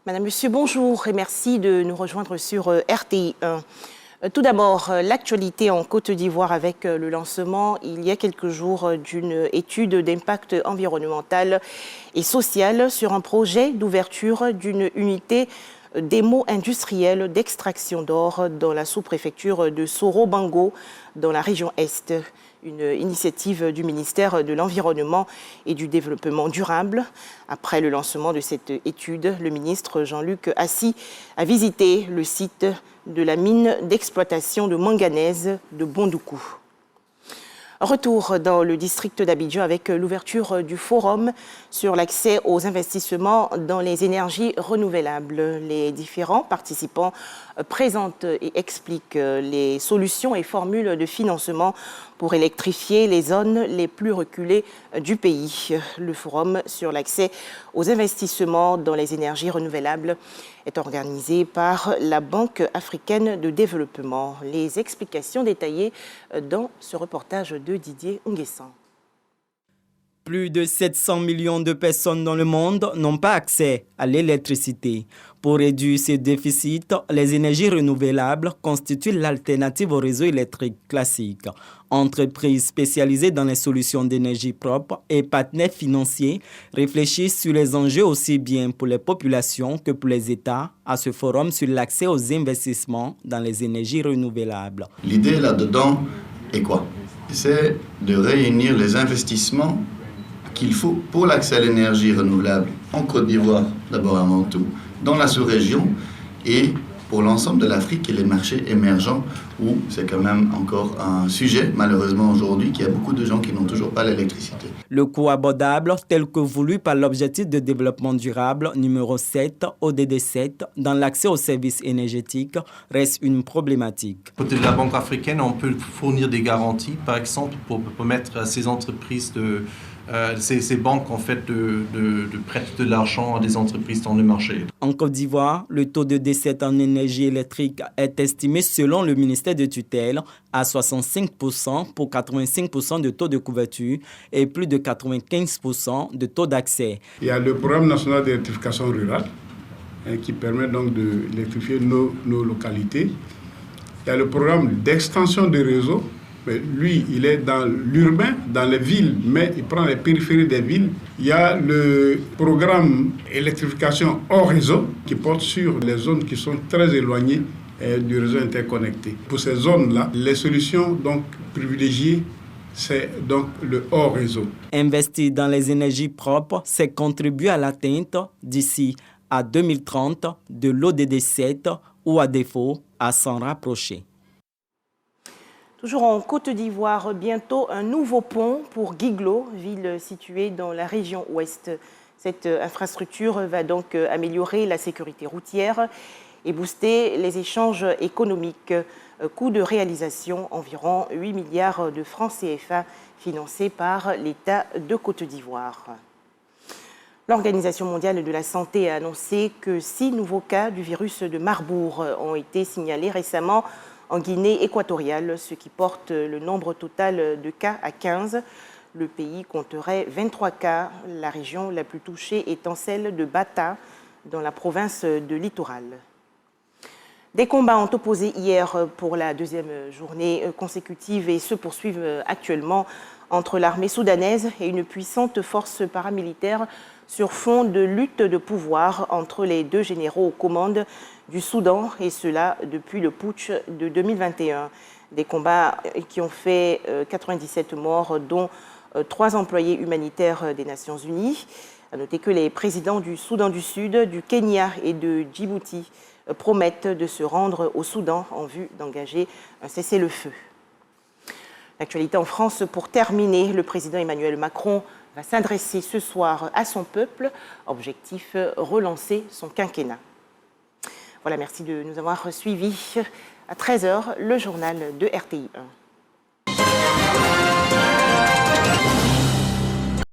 Madame, Monsieur, bonjour et merci de nous rejoindre sur RTI 1. Tout d'abord, l'actualité en Côte d'Ivoire avec le lancement, il y a quelques jours, d'une étude d'impact environnemental et social sur un projet d'ouverture d'une unité démo-industrielle d'extraction d'or dans la sous-préfecture de Soro-Bango, dans la région Est. Une initiative du ministère de l'Environnement et du Développement durable. Après le lancement de cette étude, le ministre Jean-Luc Assis a visité le site de la mine d'exploitation de manganèse de Bondoukou. Retour dans le district d'Abidjan avec l'ouverture du forum sur l'accès aux investissements dans les énergies renouvelables. Les différents participants présentent et expliquent les solutions et formules de financement pour électrifier les zones les plus reculées du pays. Le forum sur l'accès aux investissements dans les énergies renouvelables est organisé par la Banque africaine de développement. Les explications détaillées dans ce reportage de Didier Nguessan. Plus de 700 millions de personnes dans le monde n'ont pas accès à l'électricité. Pour réduire ce déficit, les énergies renouvelables constituent l'alternative au réseau électrique classique. Entreprises spécialisées dans les solutions d'énergie propre et partenaires financiers réfléchissent sur les enjeux aussi bien pour les populations que pour les États à ce forum sur l'accès aux investissements dans les énergies renouvelables. L'idée là-dedans est quoi? C'est de réunir les investissements qu'il faut pour l'accès à l'énergie renouvelable en Côte d'Ivoire, d'abord avant tout, dans la sous-région et pour l'ensemble de l'Afrique et les marchés émergents où c'est quand même encore un sujet, malheureusement aujourd'hui, qu'il y a beaucoup de gens qui n'ont toujours pas l'électricité. Le coût abordable, tel que voulu par l'objectif de développement durable numéro 7, ODD 7, dans l'accès aux services énergétiques, reste une problématique. Côté de la Banque africaine, on peut fournir des garanties, par exemple, pour permettre à ces entreprises ces banques en fait de prêter de l'argent à des entreprises dans le marché. En Côte d'Ivoire, le taux de décès en énergie électrique est estimé selon le ministère de tutelle à 65% pour 85% de taux de couverture et plus de 95% de taux d'accès. Il y a le programme national d'électrification rurale qui permet donc d'électrifier nos localités. Il y a le programme d'extension des réseaux. Mais lui, il est dans l'urbain, dans les villes, mais il prend les périphéries des villes. Il y a le programme électrification hors réseau qui porte sur les zones qui sont très éloignées du réseau interconnecté. Pour ces zones-là, les solutions donc privilégiées, c'est donc le hors réseau. Investir dans les énergies propres, c'est contribuer à l'atteinte d'ici à 2030 de l'ODD 7 ou à défaut à s'en rapprocher. Toujours en Côte d'Ivoire, bientôt un nouveau pont pour Guiglo, ville située dans la région ouest. Cette infrastructure va donc améliorer la sécurité routière et booster les échanges économiques. Coût de réalisation, environ 8 milliards de francs CFA financés par l'État de Côte d'Ivoire. L'Organisation mondiale de la santé a annoncé que 6 nouveaux cas du virus de Marbourg ont été signalés récemment en Guinée équatoriale, ce qui porte le nombre total de cas à 15. Le pays compterait 23 cas, la région la plus touchée étant celle de Bata, dans la province de Littoral. Des combats ont opposé hier pour la deuxième journée consécutive et se poursuivent actuellement entre l'armée soudanaise et une puissante force paramilitaire sur fond de lutte de pouvoir entre les deux généraux aux commandes du Soudan, et cela depuis le putsch de 2021. Des combats qui ont fait 97 morts, dont 3 employés humanitaires des Nations Unies. À noter que les présidents du Soudan du Sud, du Kenya et de Djibouti promettent de se rendre au Soudan en vue d'engager un cessez-le-feu. L'actualité en France, pour terminer, le président Emmanuel Macron va s'adresser ce soir à son peuple. Objectif, relancer son quinquennat. Voilà, merci de nous avoir suivis. À 13h, le journal de RTI 1.